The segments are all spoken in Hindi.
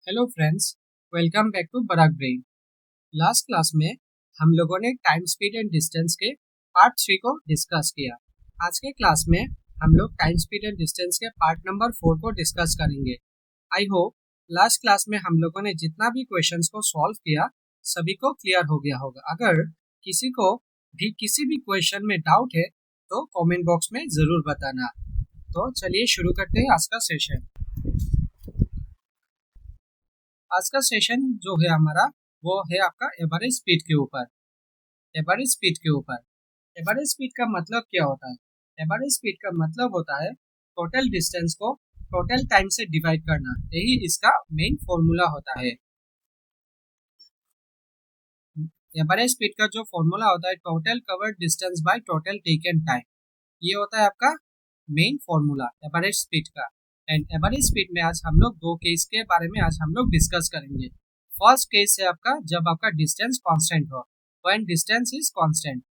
Hello friends, welcome back to Barak brain. Last class में हम लोगों ने टाइम स्पीड एंड डिस्टेंस के पार्ट 3 को डिस्कस किया। आज के क्लास में हम लोग टाइम स्पीड एंड डिस्टेंस के पार्ट नंबर 4 को डिस्कस करेंगे। आई होप लास्ट क्लास में हम लोगों ने जितना भी क्वेश्चंस को सॉल्व किया सभी को क्लियर हो गया होगा। अगर किसी को भी किसी भी क्वेश्चन में डाउट है तो कमेंट बॉक्स में ज़रूर बताना। तो चलिए शुरू करते हैं आज का सेशन। आज का सेशन जो है हमारा वो है आपका एवरेज स्पीड के ऊपर। एवरेज स्पीड के ऊपर एवरेज स्पीड का मतलब क्या होता है? एवरेज स्पीड का मतलब होता है टोटल डिस्टेंस को टोटल टाइम से डिवाइड करना। यही इसका मेन फॉर्मूला होता है। एवरेज स्पीड का जो फॉर्मूला होता है total covered distance by total taken time, ये होता है आपका मेन फॉर्मूला एवरेज स्पीड का। एंड एवरेज स्पीड में आज हम लोग दो केस के बारे में आज हम लोग डिस्कस करेंगे। फर्स्ट केस है आपका जब आपका डिस्टेंस कांस्टेंट हो, when distance is constant.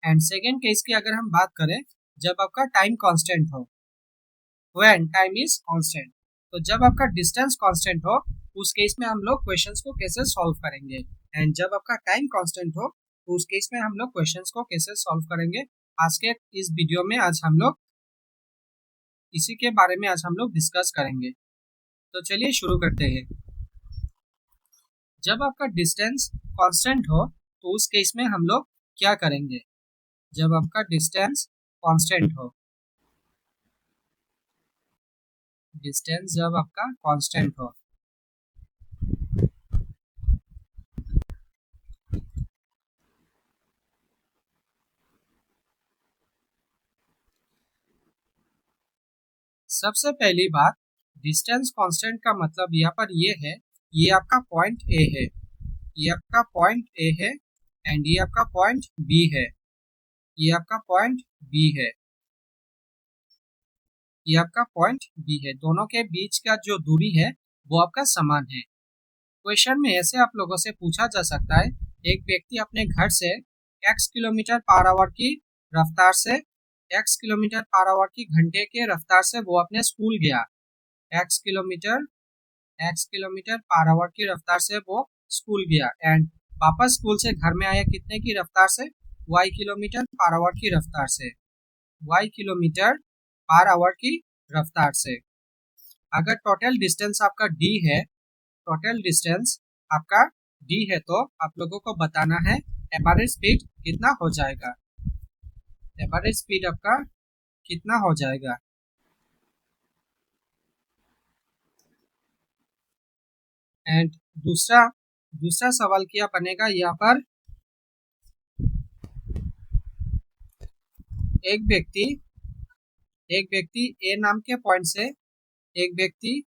And second case की अगर हम बात करें जब आपका टाइम कांस्टेंट हो, व्हेन टाइम इज कांस्टेंट। तो जब आपका डिस्टेंस कांस्टेंट हो उस केस में हम लोग क्वेश्चंस को कैसे सॉल्व करेंगे, एंड जब आपका टाइम कांस्टेंट हो तो उस केस में हम लोग क्वेश्चंस को कैसे सॉल्व करेंगे। आज के इस वीडियो में आज हम लोग इसी के बारे में आज हम लोग डिस्कस करेंगे। तो चलिए शुरू करते हैं। जब आपका डिस्टेंस कांस्टेंट हो तो उस केस में हम लोग क्या करेंगे? जब आपका डिस्टेंस कांस्टेंट हो, डिस्टेंस जब आपका कांस्टेंट हो, सबसे पहली बात डिस्टेंस कांस्टेंट का मतलब यहाँ पर ये है, ये आपका पॉइंट ए है, ये आपका पॉइंट ए है एंड ये आपका पॉइंट बी है, ये आपका पॉइंट बी है, ये आपका पॉइंट बी है। दोनों के बीच का जो दूरी है वो आपका समान है। क्वेश्चन में ऐसे आप लोगों से पूछा जा सकता है, एक व्यक्ति अपने घर से x किलोमीटर पर आवर की रफ्तार से x किलोमीटर पर आवर की घंटे के रफ्तार से वो अपने स्कूल गया। x किलोमीटर पर आवर की रफ्तार से वो स्कूल गया एंड वापस स्कूल से घर में आया कितने की रफ्तार से? y किलोमीटर पर आवर की रफ्तार से, y किलोमीटर पर आवर की रफ्तार से। अगर टोटल डिस्टेंस आपका d है, टोटल डिस्टेंस आपका d है तो आप लोगों को बताना है एवरेज स्पीड कितना हो जाएगा। एवरेज स्पीड आपका कितना हो जाएगा? एंड दूसरा दूसरा सवाल क्या बनेगा यहाँ पर? एक व्यक्ति एक व्यक्ति ए नाम के पॉइंट से एक व्यक्ति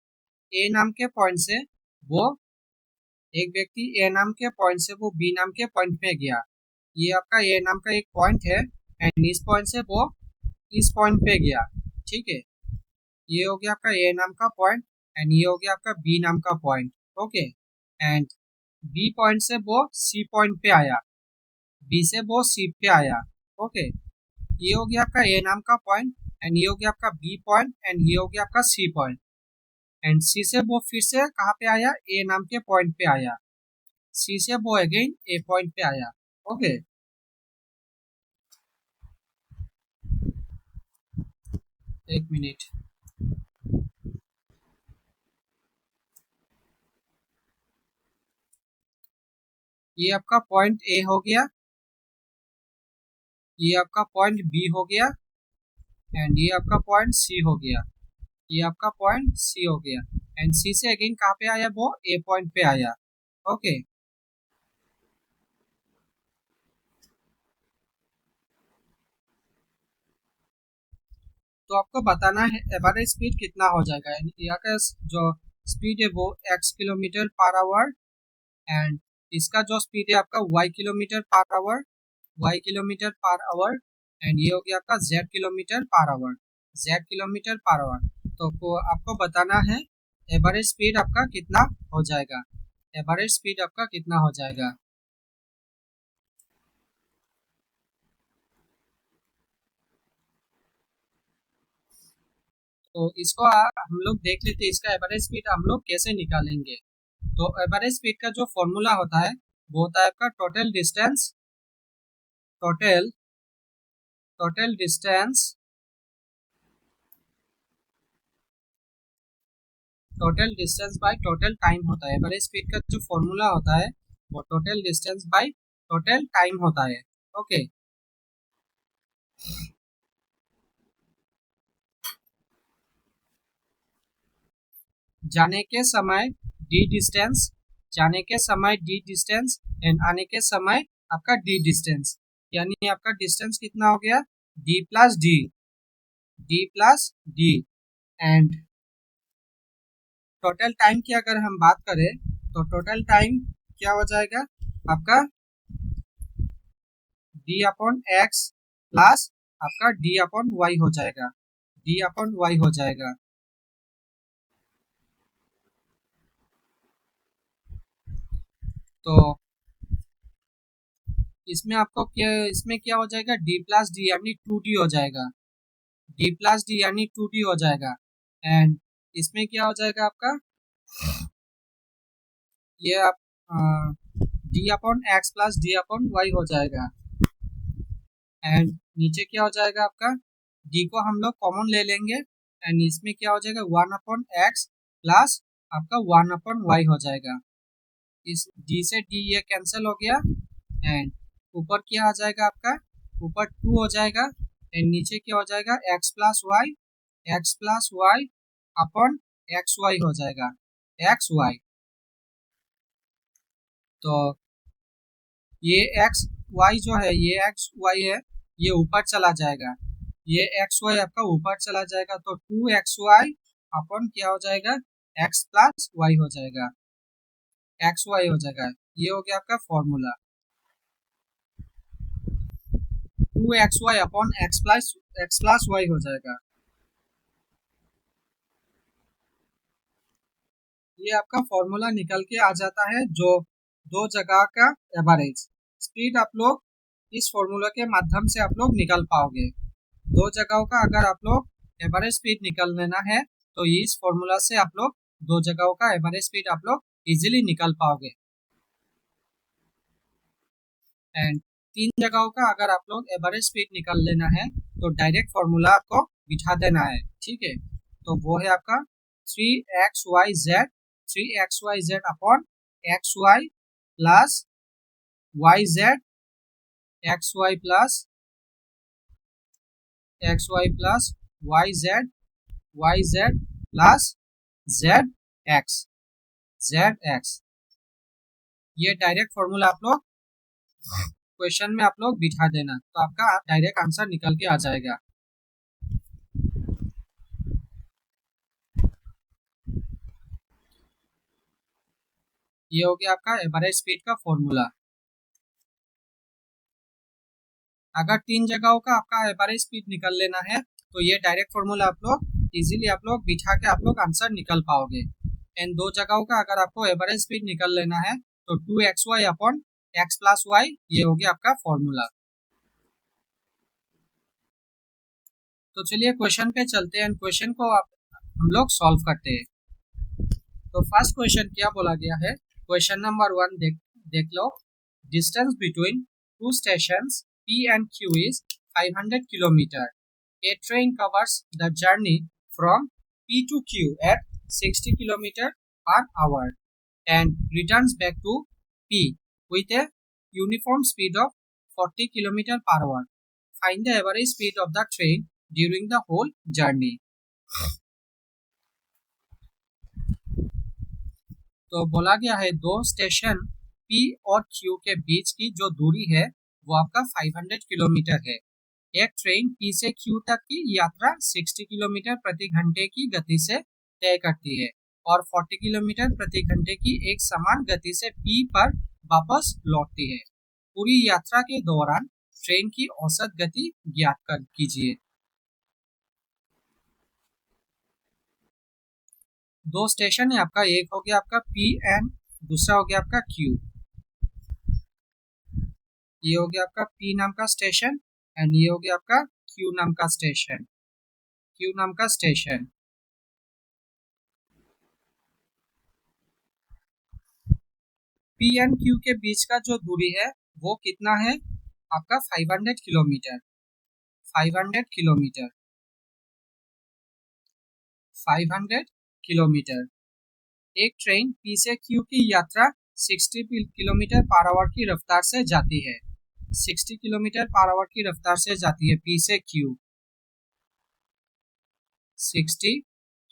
ए नाम के पॉइंट से वो एक व्यक्ति ए नाम के पॉइंट से वो बी नाम के पॉइंट में गया। ये आपका ए नाम का एक पॉइंट है एंड इस पॉइंट से वो इस पॉइंट पे गया। ठीक है, ये हो गया आपका ए नाम का पॉइंट एंड ये हो गया आपका बी नाम का point. Okay, and B point से वो सी पॉइंट पे आया, बी से वो सी पे आया। ओके, ये हो गया आपका ए नाम का पॉइंट एंड ये हो गया आपका बी पॉइंट एंड ये हो गया आपका सी पॉइंट। एंड सी से वो फिर से कहाँ पे आया? ए नाम के पॉइंट पे आया। सी से वो अगेन ए पॉइंट पे आया। ओके, एक मिनट। ये आपका पॉइंट ए हो गया, ये आपका पॉइंट बी हो गया एंड ये आपका पॉइंट सी हो गया, ये आपका पॉइंट सी हो गया एंड सी से अगेन कहाँ पे आया? वो ए पॉइंट पे आया। ओके, तो आपको बताना है एवरेज स्पीड कितना हो जाएगा। यहाँ का जो स्पीड है वो x kilometre per our and इसका जो स्पीड है आपका y kilometre per our, y kilometre per our and ये हो गया आपका z kilometre per our, z kilometre per hour. तो आपको बताना है एवरेज स्पीड आपका कितना हो जाएगा। एवरेज स्पीड आपका कितना हो जाएगा? तो इसको हम लोग देख लेते हैं, इसका एवरेज स्पीड हम लोग कैसे निकालेंगे। तो एवरेज स्पीड का जो फॉर्मूला होता है वो होता है आपका total distance total distance by total time होता है। एवरेज स्पीड का जो फॉर्मूला होता है वो total distance by total time होता है। ओके, जाने के समय डी डिस्टेंस एंड आने के समय आपका डी डिस्टेंस, यानी आपका डिस्टेंस कितना हो गया D plus D and total time की अगर हम बात करें तो टोटल टाइम क्या हो जाएगा आपका डी अपॉन एक्स प्लस आपका डी अपॉन वाई हो जाएगा। तो इसमें क्या हो जाएगा डी प्लस डी यानी 2D हो जाएगा, एंड इसमें क्या हो जाएगा आपका ये आप d upon x plus d upon y हो जाएगा। एंड नीचे क्या हो जाएगा आपका डी को हम लोग कॉमन ले लेंगे एंड इसमें क्या हो जाएगा 1/x प्लस आपका 1/y हो जाएगा। इस डी से डी ये कैंसिल हो गया एंड ऊपर क्या आ जाएगा आपका ऊपर 2 हो जाएगा एंड नीचे क्या हो जाएगा x plus y upon x y हो जाएगा xy। तो ये xy जो है ये ऊपर चला जाएगा, ये xy आपका ऊपर चला जाएगा तो 2xy अपॉन क्या हो जाएगा x प्लस वाई हो जाएगा, xy हो जाएगा। ये हो गया आपका formula 2xy upon x plus y हो जाएगा। ये आपका फॉर्मूला निकल के आ जाता है जो दो जगह का एवरेज स्पीड आप लोग इस फॉर्मूला के माध्यम से आप लोग निकल पाओगे। दो जगहों का अगर आप लोग एवरेज स्पीड निकल लेना है तो इस फॉर्मूला से आप लोग दो जगहों का एवरेज स्पीड आप लोग इजीली निकल पाओगे। एंड तीन जगहों का अगर आप लोग एवरेज स्पीड निकल लेना है तो डायरेक्ट फॉर्मूला आपको बिठा देना है, ठीक है। तो वो है आपका 3xyz upon xy plus yz xy plus yz plus zx। ये डायरेक्ट फॉर्मूला आप लोग क्वेश्चन में आप लोग बिठा देना तो आपका डायरेक्ट आंसर निकल के आ जाएगा। ये हो गया आपका एवरेज स्पीड का फॉर्मूला। अगर तीन जगहों का आपका एवरेज स्पीड निकल लेना है तो ये डायरेक्ट फॉर्मूला आप लोग इजीली आप लोग बिठा के आप लोग आंसर निकल पाओगे। एंड दो जगहों का अगर आपको एवरेज स्पीड निकल लेना है तो 2xy upon x plus Y ये हो गया आपका फॉर्मूला। तो चलिए क्वेश्चन पे चलते हैं, क्वेश्चन को हम लोग सॉल्व करते हैं। तो फर्स्ट क्वेश्चन क्या बोला गया है, क्वेश्चन नंबर 1 देख लो। Distance between two stations P and Q is 500 kilometer. A train covers the journey from P to Q at 60 kilometer per hour and returns back to P with a uniform speed of 40 kilometer per hour. Find the average speed of the train during the whole journey. तो बोला गया है दो स्टेशन P और Q के बीच की जो दूरी है वो आपका 500 किलोमीटर है। एक ट्रेन P से Q तक की यात्रा 60 किलोमीटर प्रति घंटे की गति से तय करती है और 40 किलोमीटर प्रति घंटे की एक समान गति से P पर वापस लौटती है। पूरी यात्रा के दौरान ट्रेन की औसत गति ज्ञात कीजिए। दो स्टेशन है आपका, एक हो गया आपका P एंड दूसरा हो गया आपका Q। ये हो गया आपका P नाम का स्टेशन एंड ये हो गया आपका Q नाम का स्टेशन। पी एंड क्यू के बीच का जो दूरी है वो कितना है आपका 500 किलोमीटर। 500 kilometre 500 kilometre. एक ट्रेन पी से क्यू की यात्रा 60 किलोमीटर पर आवर की रफ्तार से जाती है। 60 किलोमीटर पर आवर की रफ्तार से जाती है पी से क्यू। 60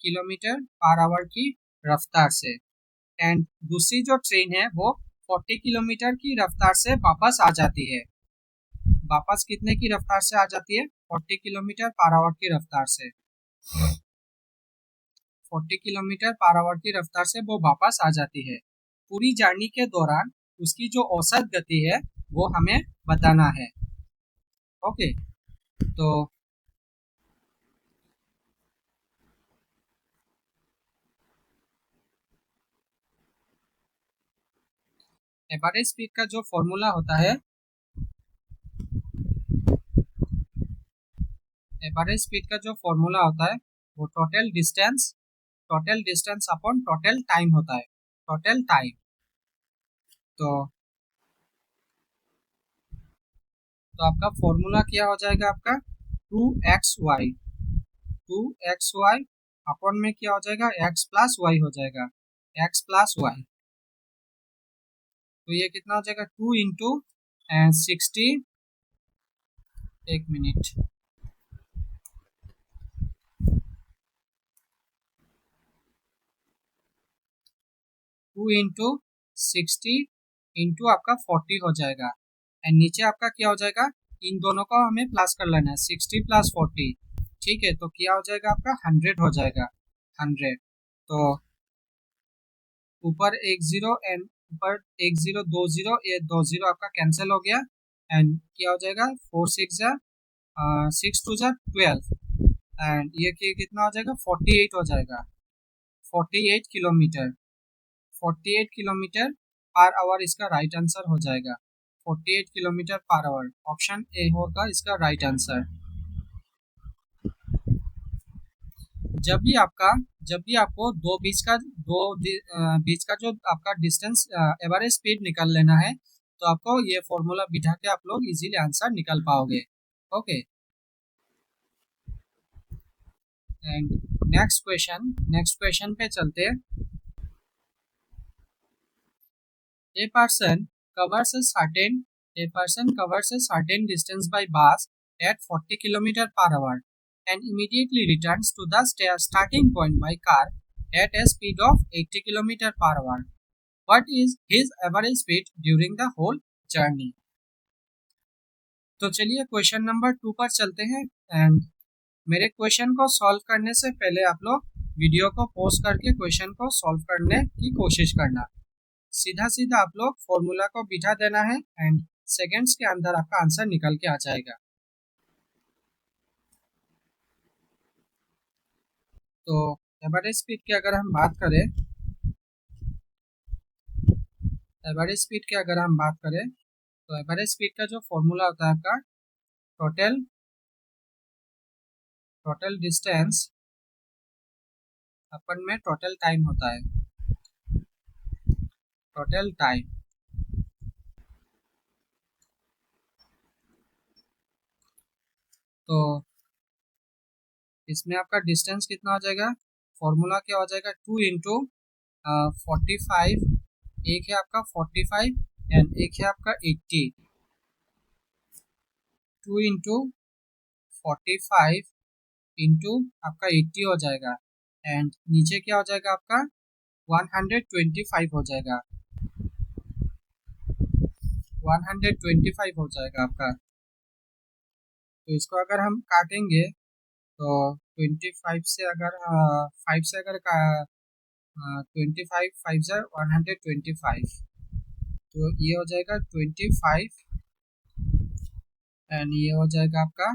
किलोमीटर पर आवर की रफ्तार से। एंड दूसरी जो ट्रेन है वो 40 किलोमीटर की रफ्तार से वापस आ जाती है। वापस कितने की रफ्तार से आ जाती है? 40 किलोमीटर पर आवर की रफ्तार से। 40 किलोमीटर पर आवर की रफ्तार से वो वापस आ जाती है। पूरी जर्नी के दौरान उसकी जो औसत गति है वो हमें बताना है। ओके, तो एवरेज स्पीड का जो फॉर्मूला होता है, एवरेज स्पीड का जो फॉर्मूला होता है वो total distance upon total time होता है। Total time. तो आपका फॉर्मूला क्या हो जाएगा आपका 2xy। 2xy अपॉन में क्या हो जाएगा x प्लस वाई हो जाएगा। x प्लस वाई, तो ये कितना हो जाएगा 2 इंटू 60। एक मिनट, 2 इंटू 60 इंटू आपका 40 हो जाएगा। एंड नीचे आपका क्या हो जाएगा, इन दोनों को हमें प्लस कर लेना है, 60 प्लस 40। ठीक है, तो क्या हो जाएगा आपका 100 हो जाएगा। 100। तो ऊपर एक जीरो एंड ऊपर एक जीरो, दो जीरो, ये दो जीरो आपका कैंसिल हो गया। एंड क्या हो जाएगा 4 6 जा 6 2 जा 12। एंड ये कितना हो जाएगा 48 हो जाएगा। 48 किलोमीटर। 48 किलोमीटर पर आवर इसका राइट आंसर हो जाएगा। 48 kilometre per our, option A होगा इसका राइट आंसर। जब भी आपका जब भी आपको बीच का जो आपका डिस्टेंस एवरेज स्पीड निकाल लेना है, तो आपको ये फॉर्मूला बिठा के आप लोग इजीली आंसर निकाल पाओगे। ओके, एंड नेक्स्ट क्वेश्चन पे चलते हैं। A person covers a certain distance by bus at 40 km per hour and immediately returns to the starting point by car at a speed of 80 km per hour. What is his average speed during the whole journey? तो चलिए क्वेश्चन नंबर 2 पर चलते हैं। एंड मेरे क्वेश्चन को सॉल्व करने से पहले आप लोग वीडियो को पॉज करके क्वेश्चन को सॉल्व करने की कोशिश करना। सीधा सीधा आप लोग फॉर्मूला को बिठा देना है एंड सेकेंड्स के अंदर आपका आंसर निकल के आ जाएगा। तो एवरेज स्पीड की अगर हम बात करें तो एवरेज स्पीड का जो फॉर्मूला होता है आपका टोटल डिस्टेंस अपन में टोटल टाइम होता है। टोटल टाइम, तो इसमें आपका डिस्टेंस कितना हो जाएगा, फॉर्मूला क्या हो जाएगा 2 इंटू 45। एक है आपका 45 एंड एक है आपका 80। 2 इंटू 45 इंटू आपका 80 हो जाएगा। एंड नीचे क्या हो जाएगा आपका 125 हो जाएगा। 125 हो जाएगा आपका। तो इसको अगर हम काटेंगे तो 25 से अगर 5 से अगर 25 5 ज़र 125, तो ये हो जाएगा 25 एंड ये हो जाएगा आपका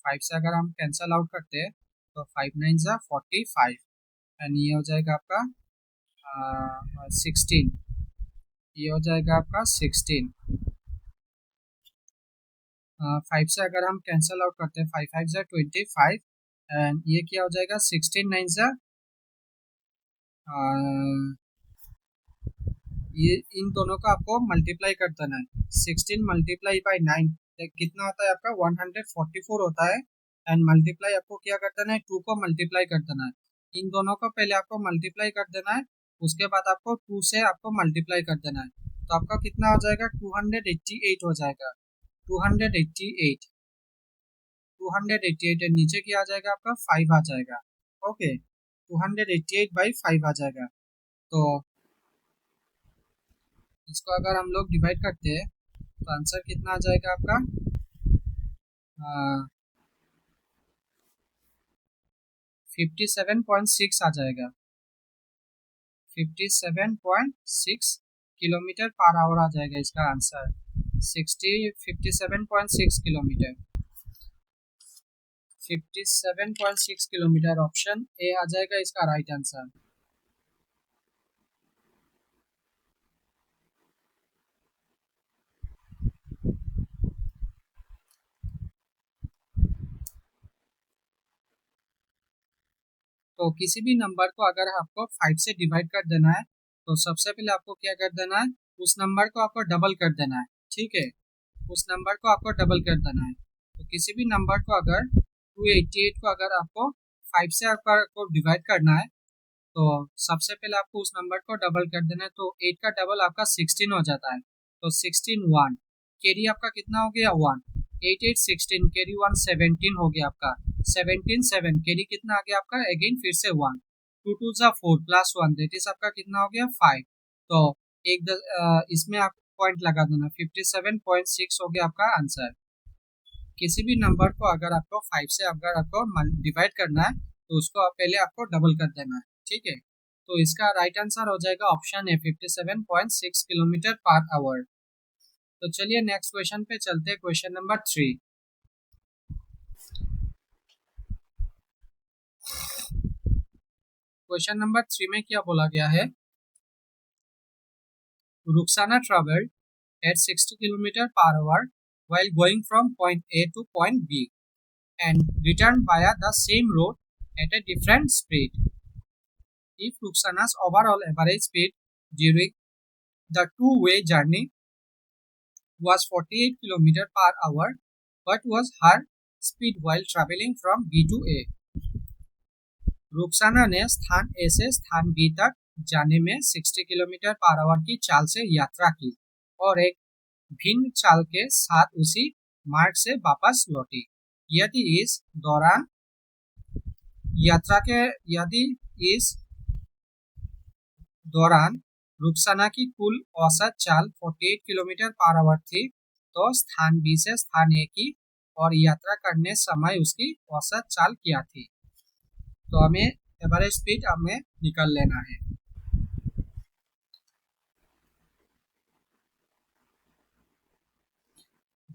5 से अगर हम कैंसल आउट करते हैं तो 5 9 ज़ा 45 एंड ये हो जाएगा आपका 16। ये हो जाएगा आपका 16। 5 से अगर हम कैंसल आउट करते हैं 5 5 ज़ा 25 एंड ये क्या हो जाएगा 16 9 ज़ा ये इन दोनों का आपको मल्टीप्लाई कर देना है। 16 मल्टीप्लाई बाई 9 कितना होता है आपका 144 होता है। एंड मल्टीप्लाई आपको क्या कर देना है, 2 को मल्टीप्लाई कर देना है। इन दोनों को पहले आपको मल्टीप्लाई कर देना है, उसके बाद आपको 2 से आपको मल्टीप्लाई कर देना है। तो आपका कितना हो जाएगा, 288 हो जाएगा। 288 288 नीचे क्या आ जाएगा आपका 5 आ जाएगा। ओके, 288 बाई 5 आ जाएगा। तो इसको अगर हम लोग डिवाइड करते हैं तो आंसर कितना आ जाएगा आपका 57.6 आ जाएगा। 57.6 किलोमीटर पर आवर आ जाएगा इसका answer. 57.6 kilometre, 57.6 kilometre option A आ जाएगा इसका राइट आंसर। तो किसी भी नंबर को अगर आपको 5 से डिवाइड कर देना है तो सबसे पहले आपको क्या कर देना है, उस नंबर को आपको डबल कर देना है। ठीक है, उस नंबर को आपको डबल कर देना है। तो किसी भी नंबर को अगर 288 को अगर आपको 5 से आपको डिवाइड करना है तो सबसे पहले आपको उस नंबर को डबल कर देना है। तो 8 का डबल आपका 16 हो जाता है। तो 16 1 कैरी आपका कितना हो गया 1, 8 8 16 कैरी 1 17 हो गया आपका। 17 7 कैरी कितना आ गया आपका, अगेन फिर से 1, 2 2 जा 4 प्लस 1 दैट इज आपका कितना हो गया 5। तो इसमें आप पॉइंट लगा देना, 57.6 हो गया आपका आंसर। किसी भी नंबर को अगर आपको 5 से अगर आपको डिवाइड करना है तो उसको पहले आपको डबल कर देना है। ठीक है, तो इसका राइट आंसर हो जाएगा ऑप्शन है 57.6 किलोमीटर पर आवर। तो चलिए नेक्स्ट क्वेश्चन पे चलते हैं, क्वेश्चन नंबर 3। क्वेश्चन नंबर 3 में क्या बोला गया है, Rukhsana traveled at 60 kilometer per hour while going from point A to point B and returned via the same road at a different speed. If Rukhsana's overall average speed during the two-way journey was 48 km per hour, what was her speed while traveling from B to A? Rukhsana ने स्थान ए से स्थान बी तक जाने में 60 किलोमीटर पर आवर की चाल से यात्रा की और एक भिन्न चाल के साथ उसी मार्ग से वापस लौटी। यदि इस दौरान यात्रा के यदि इस दौरान रुखसाना की कुल औसत चाल 48 किलोमीटर पर आवर थी तो स्थान बी से स्थान ए की और यात्रा करने समय उसकी औसत चाल क्या थी। तो हमें एवरेज स्पीड हमें निकाल लेना है।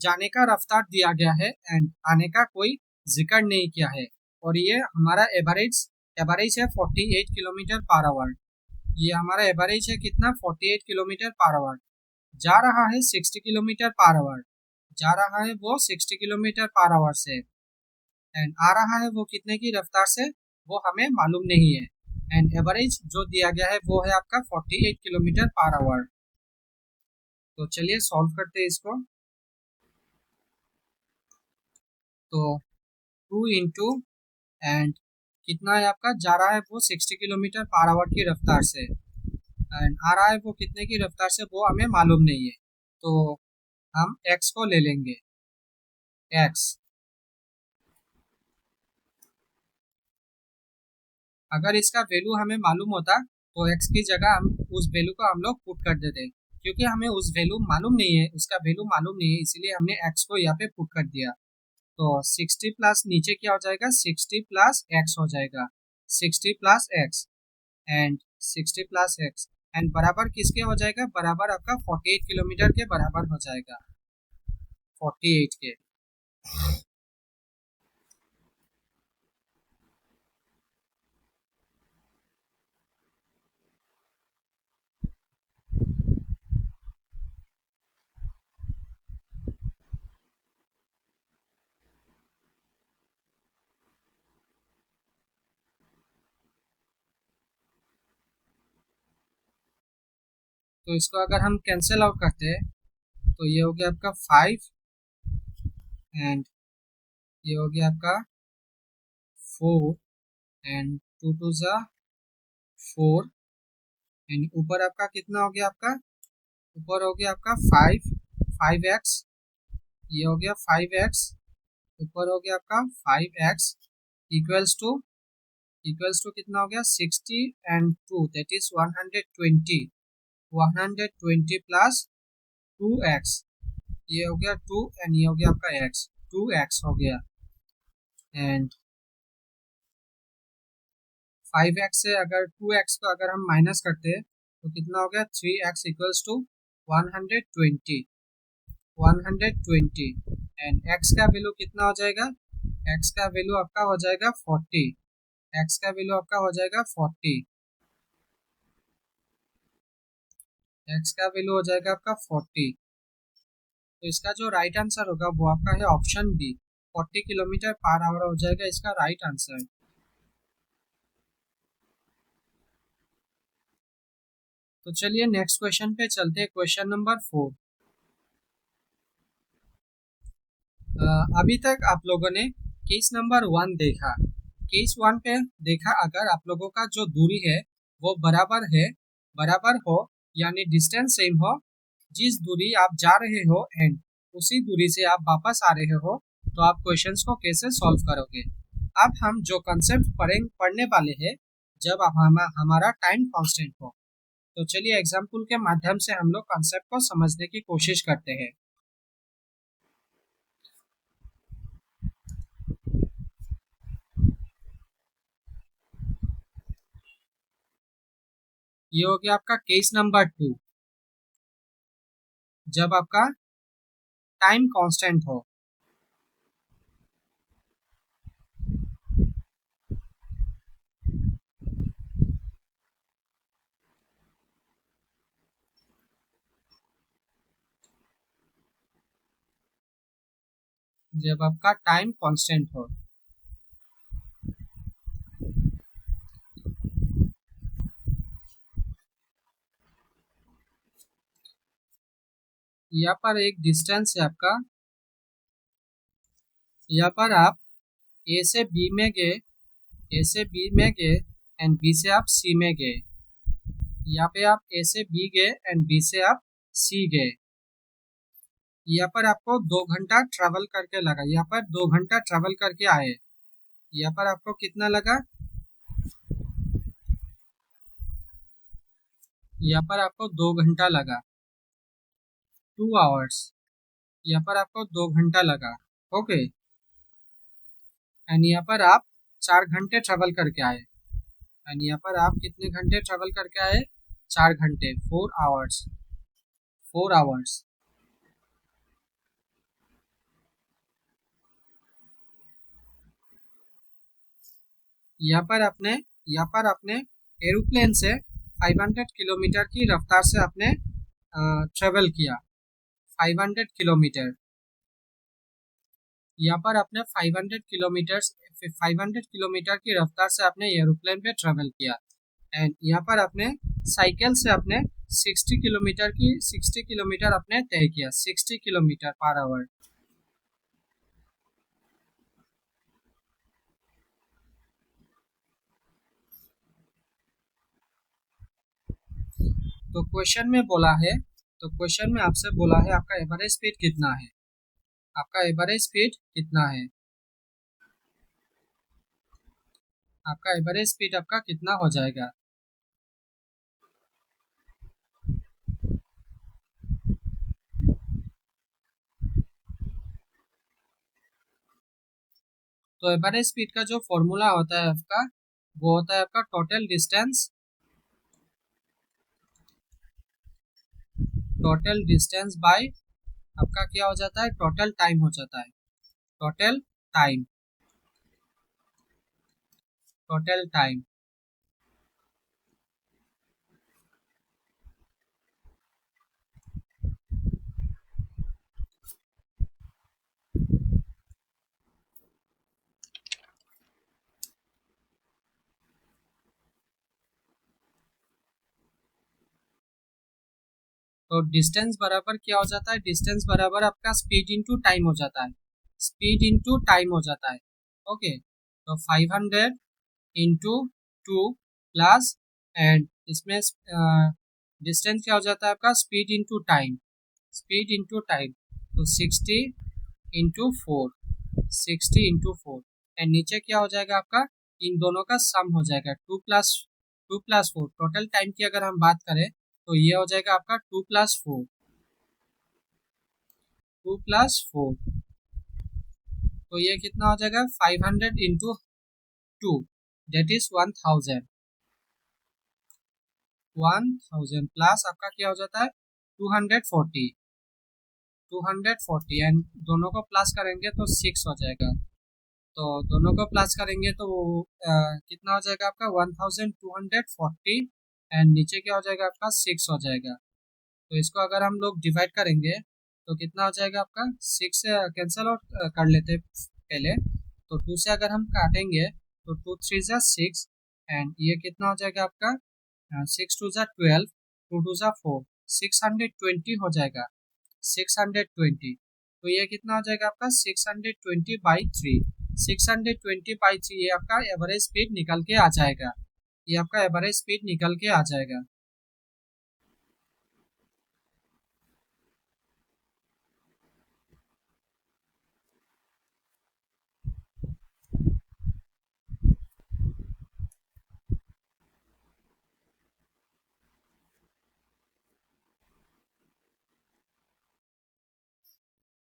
जाने का रफ्तार दिया गया है एंड आने का कोई जिक्र नहीं किया है और ये हमारा एवरेज एवरेज है 48 किलोमीटर पर आवर। ये हमारा एवरेज है कितना 48 किलोमीटर पर आवर। जा रहा है 60 किलोमीटर पर आवर, जा रहा है वो 60 किलोमीटर पर आवर से एंड आ रहा है वो कितने की रफ्तार से वो हमें मालूम नहीं है। एंड एवरेज जो दिया गया है वो है आपका 48 किलोमीटर पर आवर। तो चलिए सॉल्व करते हैं इसको। तो 2 इंटू एंड कितना है आपका, जा रहा है वो 60 किलोमीटर पर आवर की रफ्तार से एंड आ रहा है वो कितने की रफ्तार से वो हमें मालूम नहीं है। तो हम x को ले लेंगे, x अगर इसका वैल्यू हमें मालूम होता तो x की जगह हम उस वैल्यू को हम लोग पुट कर देते, क्योंकि हमें उस वैल्यू मालूम नहीं है, उसका वैल्यू मालूम नहीं है, इसीलिए हमने x को यहाँ पे पुट कर दिया। तो 60 प्लस नीचे क्या हो जाएगा 60 प्लस x हो जाएगा, 60 plus x and 60 plus x and बराबर किसके हो जाएगा, बराबर आपका 48 किलोमीटर के बराबर हो जाएगा, 48 के। तो इसको अगर हम कैंसिल आउट करते हैं तो ये हो गया आपका 5 एंड ये हो गया आपका 4 एंड 2 टू ज़ा 4 एंड ऊपर आपका कितना हो गया आपका, ऊपर हो गया आपका 5x, ये हो गया 5x, ऊपर हो गया आपका 5x इक्वल्स टू कितना हो गया 60 and 2 that is 120 plus 2x, ये हो गया 2 एंड ये हो गया आपका x, 2x हो गया एंड 5x से अगर 2x को अगर हम माइनस करते हैं तो कितना हो गया 3x equals to 120 and x का वैल्यू कितना हो जाएगा, x का वैल्यू आपका हो जाएगा 40, x का वैल्यू आपका हो जाएगा 40, x का वैल्यू हो जाएगा आपका 40। तो इसका जो राइट आंसर होगा वो आपका है option B, 40 kilometre per hour हो जाएगा इसका राइट आंसर। तो चलिए नेक्स्ट क्वेश्चन पे चलते हैं, क्वेश्चन नंबर 4। अभी तक आप लोगों ने केस नंबर 1 देखा, केस 1 पे देखा अगर आप लोगों का जो दूरी है वो बराबर हो यानी डिस्टेंस सेम हो, जिस दूरी आप जा रहे हो एंड उसी दूरी से आप वापस आ रहे हो, तो आप क्वेश्चंस को कैसे सॉल्व करोगे। अब हम जो कंसेप्ट पढ़ने वाले हैं जब हमारा टाइम कांस्टेंट हो, तो चलिए एग्जाम्पल के माध्यम से हम लोग कंसेप्ट को समझने की कोशिश करते हैं। ये हो गया आपका केस नंबर 2, जब आपका टाइम कांस्टेंट हो। जब आपका टाइम कांस्टेंट हो, यहाँ पर एक डिस्टेंस है आपका, यहाँ पर आप ए से बी में गए, ए से बी में गए एंड बी से आप सी में गए, यहाँ पे आप ए से बी गए एंड बी से आप सी गए। यहाँ पर आपको 2 घंटा ट्रेवल करके लगा, यहाँ पर 2 घंटा ट्रेवल करके आए, यहाँ पर आपको कितना लगा, यहाँ पर आपको 2 घंटा लगा, 2 आवर्स, यहाँ पर आपको 2 घंटा लगा, ओके। एंड यहाँ पर आप 4 घंटे ट्रेवल करके आए एंड यहाँ पर आप कितने घंटे ट्रेवल करके आए, 4 घंटे, 4 आवर्स, 4 आवर्स। यहाँ पर आपने एरोप्लेन से 500 किलोमीटर की रफ्तार से आपने ट्रेवल किया, 500 किलोमीटर। यहाँ पर आपने 500 किलोमीटर की रफ्तार से आपने एरोप्लेन पे ट्रेवल किया एंड यहाँ पर आपने साइकिल से आपने 60 किलोमीटर आपने तय किया, 60 किलोमीटर पर आवर। तो क्वेश्चन में बोला है, तो क्वेश्चन में आपसे बोला है आपका एवरेज स्पीड कितना है, आपका एवरेज स्पीड कितना है, आपका एवरेज स्पीड आपका कितना हो जाएगा। तो एवरेज स्पीड का जो फॉर्मूला होता है आपका, वो होता है आपका टोटल डिस्टेंस बाय आपका क्या हो जाता है, टोटल टाइम हो जाता है, टोटल टाइम, टोटल टाइम। तो डिस्टेंस बराबर क्या हो जाता है, डिस्टेंस बराबर आपका स्पीड इंटू टाइम हो जाता है, स्पीड इंटू टाइम हो जाता है। ओके, तो 500 इंटू 2 प्लस एंड इसमें डिस्टेंस क्या हो जाता है आपका, speed into time, speed into time, तो 60 इंटू 4, 60 इंटू 4 एंड नीचे क्या हो जाएगा आपका, इन दोनों का सम हो जाएगा 2 प्लस 4। टोटल टाइम की अगर हम बात करें तो ये हो जाएगा आपका 2 प्लस 4, 2 प्लस 4, तो ये कितना हो जाएगा 500 इंटू 2, दैट इज 1000, 1000 प्लस आपका क्या हो जाता है 240, 240 एंड दोनों को प्लस करेंगे तो 6 हो जाएगा, तो दोनों को प्लस करेंगे तो कितना हो जाएगा आपका 1240 एंड नीचे क्या हो जाएगा आपका 6 हो जाएगा। तो इसको अगर हम लोग डिवाइड करेंगे तो कितना हो जाएगा आपका 6 से कैंसिल आउट कर लेते पहले, तो 2 से अगर हम काटेंगे तो 2 3 जा 6 एंड ये कितना हो जाएगा आपका 6 2 जा 12, 2 2 जा 4, 620 हो जाएगा, 620, तो ये कितना हो जाएगा आपका 620/3, 620/3 ये आपका एवरेज स्पीड निकल के आ जाएगा, ये आपका एवरेज स्पीड निकल के आ जाएगा।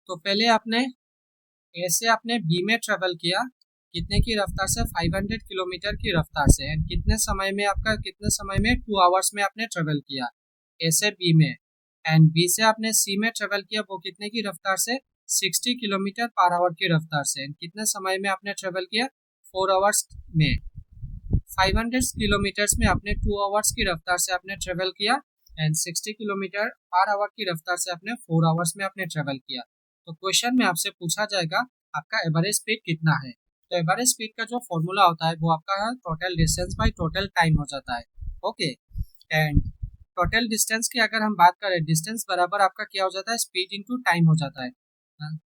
तो पहले आपने ए से आपने बी में ट्रेवल किया, कितने की रफ्तार से 500 किलोमीटर की रफ्तार से एंड कितने समय में आपका, कितने समय में 2 आवर्स में आपने ट्रेवल किया ए से बी में, एंड बी से आपने सी में ट्रेवल किया वो कितने की रफ्तार से 60 किलोमीटर पर आवर की रफ्तार से एंड कितने समय में आपने ट्रेवल किया 4 आवर्स में। 500 किलोमीटर्स में आपने 2 आवर्स की रफ्तार से आपने ट्रेवल किया एंड 60 किलोमीटर पर आवर की रफ्तार से आपने 4 आवर्स में आपने ट्रेवल किया। तो क्वेश्चन में आपसे पूछा जाएगा आपका एवरेज स्पीड कितना है। तो एवरेज स्पीड का जो फॉर्मूला होता है वो आपका है total distance by total time हो जाता है। ओके, एंड टोटल डिस्टेंस की अगर हम बात करें, डिस्टेंस बराबर आपका क्या हो जाता है स्पीड इंटू टाइम हो जाता है।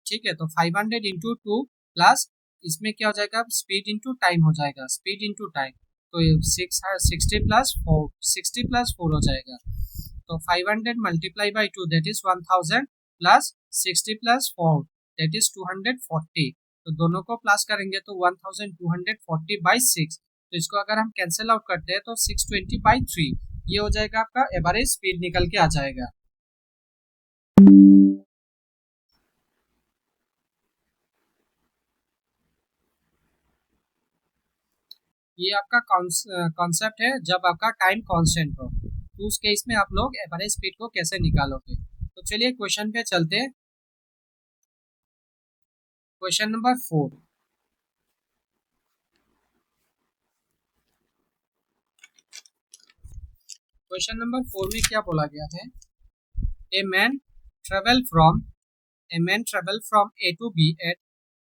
ठीक है, तो 500 इंटू 2 प्लस इसमें क्या हो जाएगा स्पीड इंटू टाइम हो जाएगा, स्पीड इंटू टाइम, तो 60 प्लस 4, 60 प्लस 4 हो जाएगा, तो 500 multiply by 2 that is 1000 plus 60 plus 4 that is 240, तो दोनों को प्लस करेंगे तो 1240/6, तो इसको अगर हम कैंसिल आउट करते हैं तो 620/3 ये हो जाएगा आपका एवरेज स्पीड निकल के आ जाएगा। ये आपका कॉन्सेप्ट है जब आपका टाइम कांस्टेंट हो, तो उस केस में आप लोग एवरेज स्पीड को कैसे निकालोगे। तो चलिए क्वेश्चन पे चलते हैं। क्वेश्चन नंबर 4, क्वेश्चन नंबर 4 में क्या बोला गया है, a man travel from A man traveled from A to B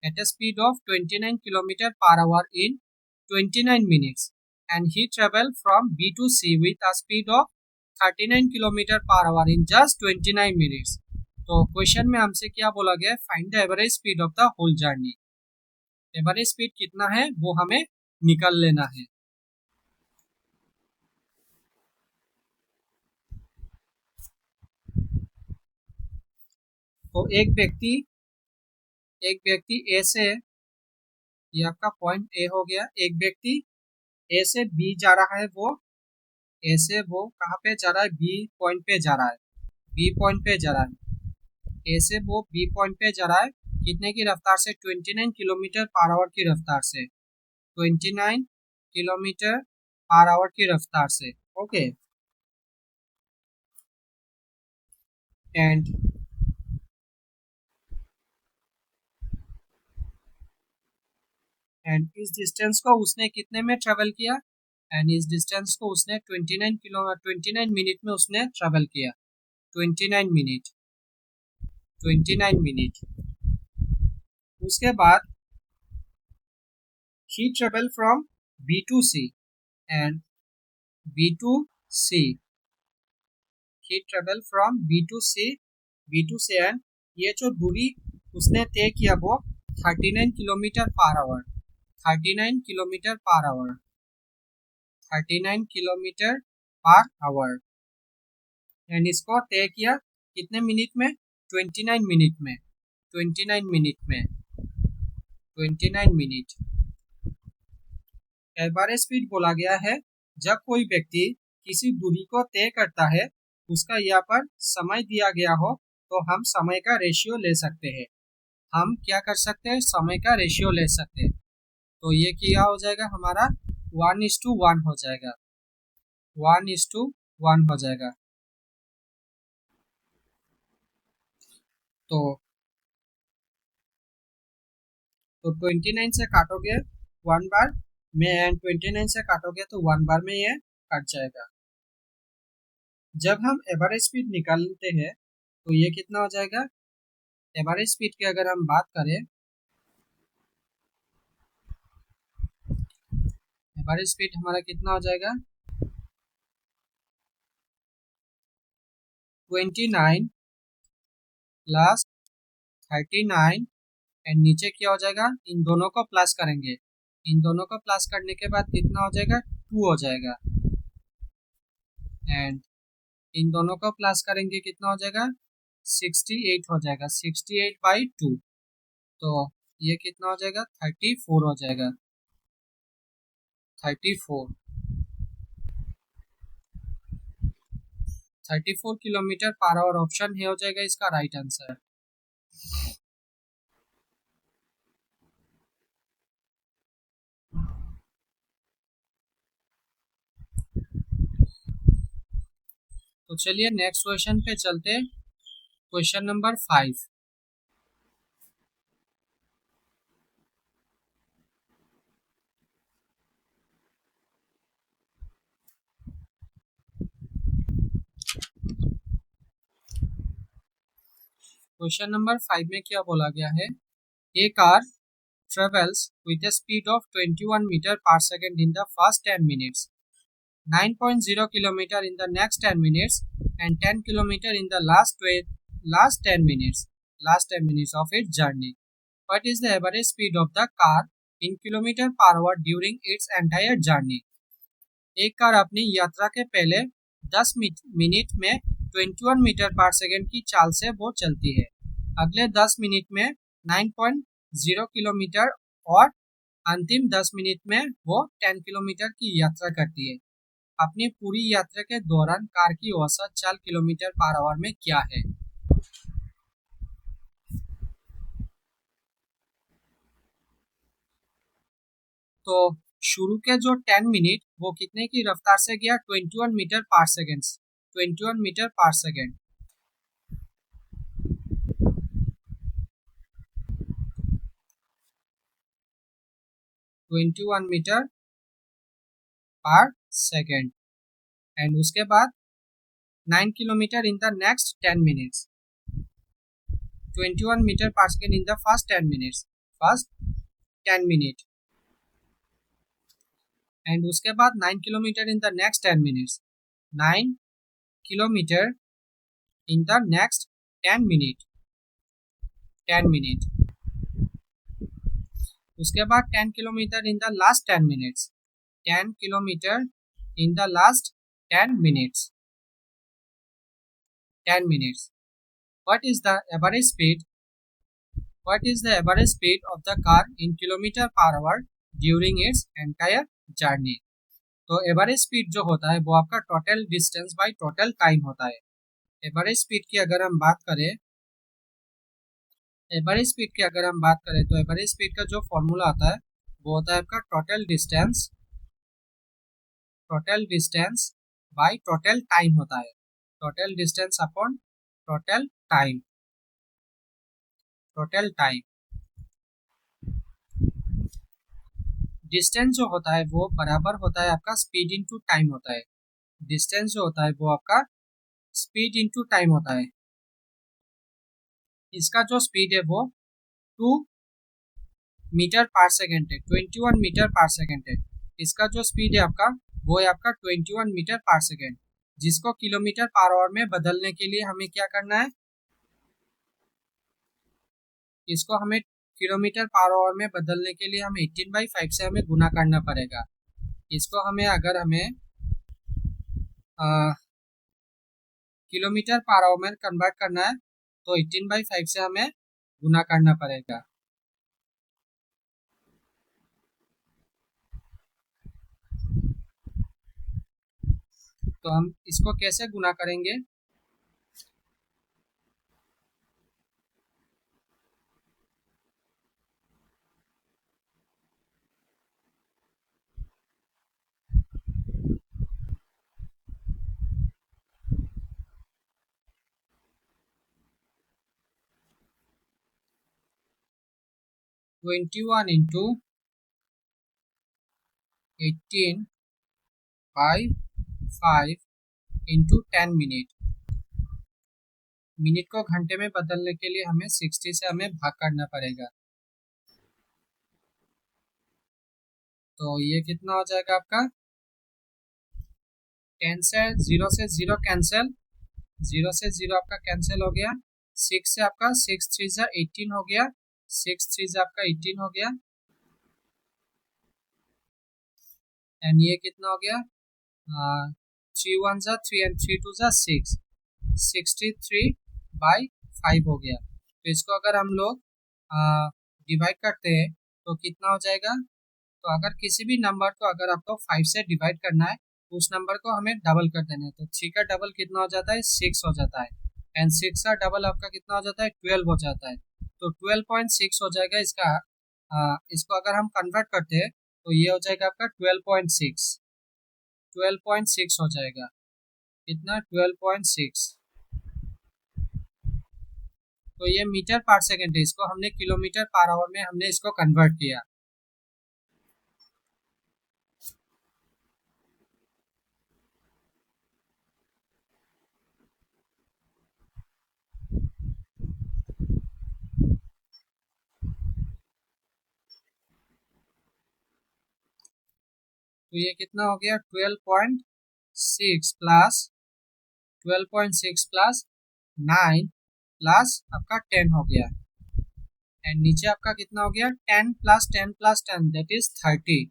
at a speed of 29 km per hour in 29 minutes and he traveled from B to C with a speed of 39 km per hour in just 29 minutes। तो क्वेश्चन में हमसे क्या बोला गया है, find the average speed of the whole journey. Average speed कितना है वो हमें निकल लेना है। तो एक व्यक्ति ए से, ये आपका पॉइंट ए हो गया, एक व्यक्ति ए से बी जा रहा है, वो ए से वो कहाँ पे जा रहा है, बी पॉइंट पे जा रहा है, बी पॉइंट पे जा रहा है, ए से वो बी पॉइंट पे जा रहा है कितने की रफ्तार से 29 किलोमीटर पर आवर की रफ्तार से, 29 किलोमीटर पर आवर की रफ्तार से। ओके, एंड इस डिस्टेंस को उसने कितने में ट्रेवल किया, एंड इस डिस्टेंस को उसने 29 मिनट में उसने ट्रेवल किया, 29 मिनट, 29 मिनट। उसके बाद he travel from B to C and B to C ही travel from B to C and ये जो दूरी उसने तय किया वो 39 kilometre per our 39 kilometre per our 39 kilometre per our and इसको तय किया कितने मिनट में 29 मिनट में 29 मिनट में 29 मिनट। एवरेज स्पीड बोला गया है जब कोई व्यक्ति किसी दूरी को तय करता है उसका यहाँ पर समय दिया गया हो तो हम समय का रेशियो ले सकते हैं। हम क्या कर सकते हैं समय का रेशियो ले सकते हैं। तो ये क्या हो जाएगा हमारा 1:1 हो जाएगा 1:1 हो जाएगा। तो 29 से काटोगे 1 बार में एंड 29 से काटोगे तो 1 बार में ये कट जाएगा। जब हम एवरेज स्पीड निकालते हैं तो ये कितना हो जाएगा। एवरेज स्पीड की अगर हम बात करें एवरेज स्पीड हमारा कितना हो जाएगा 29 प्लस 39 एंड नीचे क्या हो जाएगा इन दोनों को प्लस करेंगे। इन दोनों को प्लस करने के बाद कितना हो जाएगा 2 हो जाएगा एंड इन दोनों को प्लस करेंगे कितना हो जाएगा 68 हो जाएगा 68/2 तो ये कितना हो जाएगा 34 हो जाएगा 34 किलोमीटर पर आवर ऑप्शन है हो जाएगा इसका राइट आंसर। तो चलिए नेक्स्ट क्वेश्चन पे चलते। Question number 5। क्वेश्चन नंबर 5 में क्या बोला गया है ए car travels with a speed of 21 meter per second in the first 10 minutes, 9.0 kilometer in the next 10 minutes, and 10 kilometer in the last 10 minutes of its journey. What is the average speed of the car in kilometer per hour during its entire journey? एक कार अपनी यात्रा के पहले 10 मिनट में 21 मीटर पर सेकंड की चाल से वो चलती है। अगले 10 मिनट में 9.0 किलोमीटर और अंतिम 10 मिनट में वो 10 किलोमीटर की यात्रा करती है। अपनी पूरी यात्रा के दौरान कार की औसत चाल किलोमीटर पर आवर में क्या है। तो शुरू के जो 10 मिनट वो कितने की रफ्तार से गया 21 metre per second 21 metre per second 21 metre per second and उसके बाद 9 kilometre in the next 10 minutes 21 metre per second in the first 10 minute and उसके बाद 9 kilometre in the next 10 minutes 9 kilometre in the next 10 minute उसके बाद 10 kilometre in the last 10 minutes 10 kilometre in the last 10 minutes 10 minutes. What is the average speed of the car in kilometer per hour during its entire journey? तो एवरेज स्पीड जो होता है वो आपका total distance by total time होता है। एवरेज स्पीड की अगर हम बात करें तो एवरेज स्पीड का जो फॉर्मूला होता है वो होता है आपका total distance by total time होता है। Total distance upon total time distance जो होता है वो बराबर होता है आपका स्पीड इनटू टाइम होता है। डिस्टेंस जो होता है वो आपका स्पीड इनटू टाइम होता है। इसका जो स्पीड है वो 2 मीटर पर सेकेंड है 21 मीटर पर सेकेंड है। इसका जो स्पीड है आपका वो है आपका 21 मीटर पर सेकेंड जिसको किलोमीटर पर आवर में बदलने के लिए हमें क्या करना है, इसको हमें किलोमीटर पर आवर में बदलने के लिए हमें 18/5 से हमें गुना करना पड़ेगा। इसको हमें अगर हमें किलोमीटर पर आवर में कन्वर्ट करना है तो 18/5 से हमें गुना करना पड़ेगा। तो हम इसको कैसे गुना करेंगे, तो 21 इंटू 18/5 इंटू 10 मिनट को घंटे में बदलने के लिए हमें 60 से हमें भाग करना पड़ेगा। तो ये कितना हो जाएगा आपका, 10 से 0 कैंसिल, 0 से 0 आपका कैंसिल हो गया, 6 से आपका 6 3 जा 18 हो गया, 6 3 जा आपका 18 हो गया, एंड ये कितना हो गया, 3 1 जा 3 एंड 3 2 जा 6, 63/5 हो गया। तो इसको अगर हम लोग डिवाइड करते हैं तो कितना हो जाएगा, तो अगर किसी भी नंबर को अगर आपको 5 से डिवाइड करना है तो उस नंबर को हमें डबल कर देना है। तो 3 का डबल कितना हो जाता है, 6 हो जाता है, एंड 6 का डबल आपका कितना हो जाता है, 12 हो जाता है। तो 12.6 हो जाएगा इसका। इसको अगर हम कन्वर्ट करते हैं तो ये हो जाएगा आपका 12.6, 12.6 हो जाएगा, कितना, 12.6। तो ये मीटर पर सेकेंड है, इसको हमने किलोमीटर पर आवर में हमने इसको कन्वर्ट किया। तो ये कितना हो गया, 12.6 प्लस 12.6 प्लस 9 प्लस आपका 10 हो गया, एंड नीचे आपका कितना हो गया, 10 प्लस 10 प्लस 10 दैट इज 30।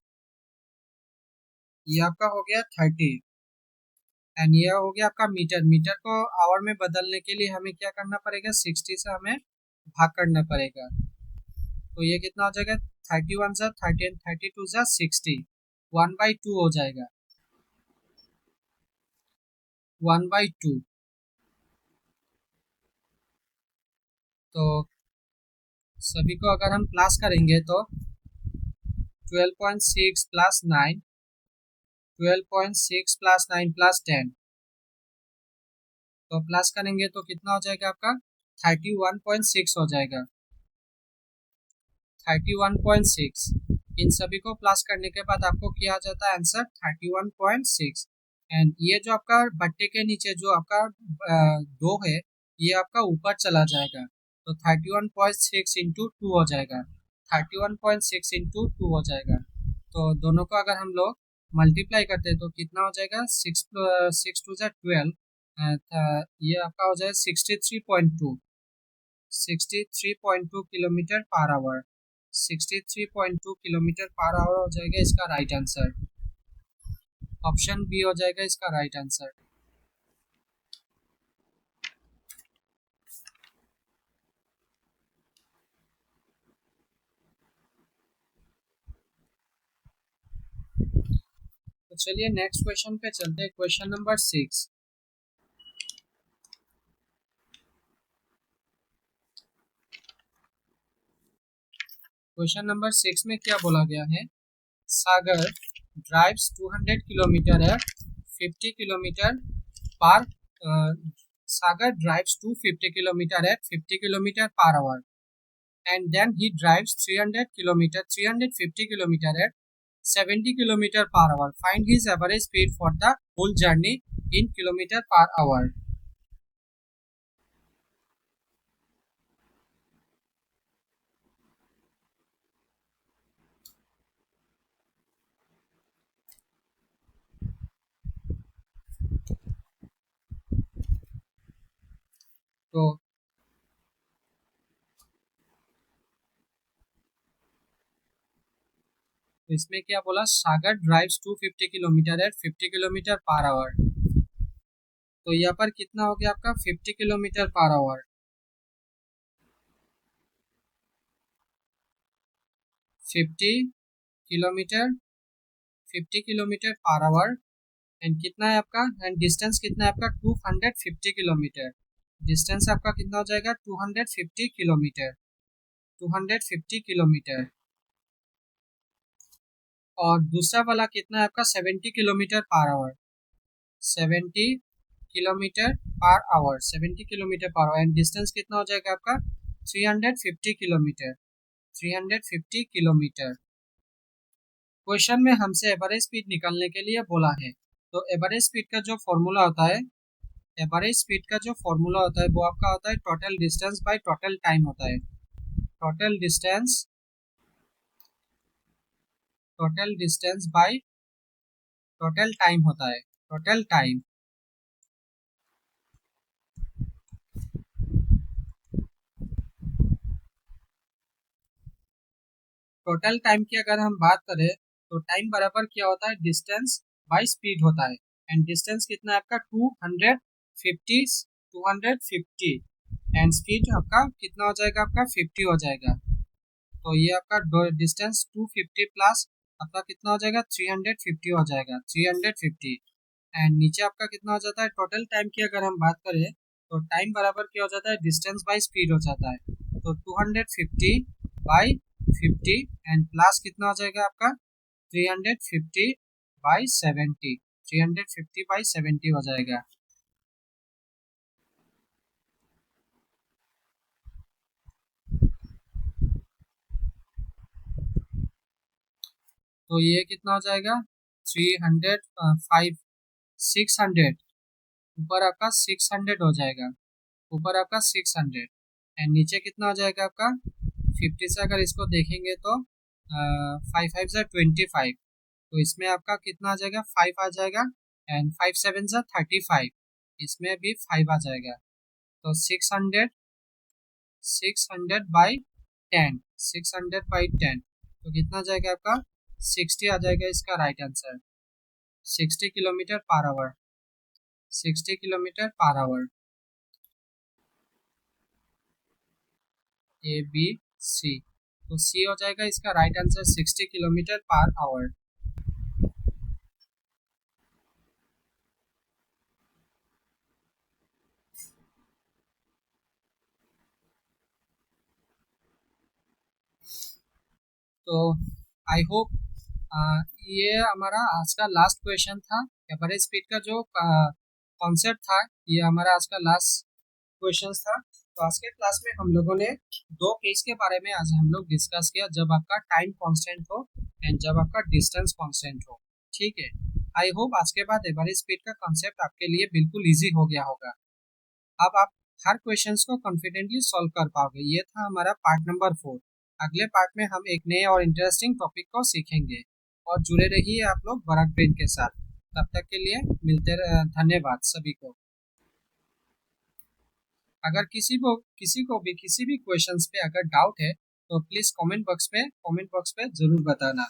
ये आपका हो गया 30, एंड ये हो गया आपका मीटर। मीटर को आवर में बदलने के लिए हमें क्या करना पड़ेगा, 60 से हमें भाग करना पड़ेगा। तो ये कितना हो जाएगा, 31 जा 30 एंड 32 जा 60, 1/2 हो जाएगा, 1/2। तो सभी को अगर हम प्लस करेंगे तो 12.6 प्लस 9, 12.6 प्लस 9 प्लस 10, तो प्लस करेंगे तो कितना हो जाएगा आपका, 31.6 हो जाएगा, 31.6। इन सभी को प्लस करने के बाद आपको क्या आ जाता है आंसर, 31.6। एंड ये जो आपका बट्टे के नीचे जो आपका 2 है ये आपका ऊपर चला जाएगा, तो 31.6 इंटू 2 हो जाएगा, 31.6 इंटू 2 हो जाएगा। तो दोनों को अगर हम लोग मल्टीप्लाई करते हैं तो कितना हो जाएगा, 6 2 जा 12, ये आपका हो जाएगा 63.2, 63.2 kilometre per our, 63.2 kilometre per hour हो जाएगा इसका राइट आंसर। ऑप्शन बी हो जाएगा इसका राइट आंसर। तो चलिए नेक्स्ट क्वेश्चन पे चलते हैं, क्वेश्चन नंबर 6। क्वेश्चन नंबर 6 में क्या बोला गया है, Sagar drives 200 kilometre at 50 kilometre per Sagar drives 250 kilometre at 50 kilometre per hour, and then he drives 350 kilometer at 70 kilometer per hour. Find his average speed for the whole journey in kilometer per hour. तो इसमें क्या बोला, Sagar drives 250 kilometre at 50 kilometre per hour. तो यहाँ पर कितना हो गया आपका 50 kilometre per our. 50 kilometre 50 kilometre per our. And कितना है आपका, एंड डिस्टेंस कितना है आपका 250 किलोमीटर। डिस्टेंस आपका कितना हो जाएगा 250 किलोमीटर। 250 किलोमीटर। और दूसरा वाला कितना है आपका 70 kilometre per our. 70 kilometre per our. 70 kilometre per our. And distance कितना हो जाएगा आपका 350 किलोमीटर। 350 किलोमीटर। क्वेश्चन में हमसे एवरेज स्पीड निकालने के लिए बोला है। तो एवरेज स्पीड का जो फॉर्मूला होता है, एवरेज स्पीड का जो फॉर्मूला होता है वो आपका होता है total distance by total time होता है। Total distance, total distance by total time होता है। Total time. टोटल टाइम की अगर हम बात करें तो टाइम बराबर क्या होता है डिस्टेंस बाय स्पीड होता है। एंड डिस्टेंस कितना है आपका 250। 250 एंड स्पीड आपका कितना हो जाएगा आपका 50 हो जाएगा। तो ये आपका डिस्टेंस 250 प्लस आपका कितना हो जाएगा 350 हो जाएगा। 350 एंड नीचे आपका कितना हो जाता है टोटल टाइम की अगर हम बात करें तो टाइम बराबर क्या हो जाता है डिस्टेंस बाय स्पीड हो जाता है। तो 250 बाई 50 एंड प्लस कितना हो जाएगा आपका 350 बाई 70। 350 बाई 70 हो जाएगा। तो ये कितना हो जाएगा 300 5 600। ऊपर आपका 600 हो जाएगा। ऊपर आपका 600 एंड नीचे कितना हो जाएगा आपका 50 से अगर इसको देखेंगे तो 5 5 ज़ा 25। तो इसमें आपका कितना आ जाएगा 5 आ जाएगा। एंड 5 7 ज़ा 35। इसमें भी 5 आ जाएगा। तो 600। 600/10। 600/10 तो कितना आ जाएगा आपका 60 आ जाएगा इसका right answer. 60 kilometre per hour. 60 kilometre per hour. A B C. तो सी हो जाएगा इसका right answer 60 kilometre per hour. तो आई होप ये हमारा आज का लास्ट क्वेश्चन था। एवरेज स्पीड का जो कॉन्सेप्ट था ये हमारा आज का लास्ट क्वेश्चन था। तो आज के क्लास में हम लोगों ने दो केस के बारे में आज हम लोग डिस्कस किया, जब आपका टाइम कांस्टेंट हो एंड जब आपका डिस्टेंस कांस्टेंट हो। ठीक है। आई होप आज के बाद एवरेज स्पीड का कॉन्सेप्ट आपके लिए बिल्कुल इजी हो गया होगा। अब आप हर क्वेश्चंस को कॉन्फिडेंटली सॉल्व कर पाओगे। ये था हमारा पार्ट नंबर 4। अगले पार्ट में हम एक नए और इंटरेस्टिंग टॉपिक को सीखेंगे। और जुड़े रहिए आप लोग बरक ब्रेन के साथ। तब तक के लिए धन्यवाद सभी को। अगर किसी को भी किसी भी क्वेश्चंस पे अगर डाउट है तो प्लीज कमेंट बॉक्स पे जरूर बताना।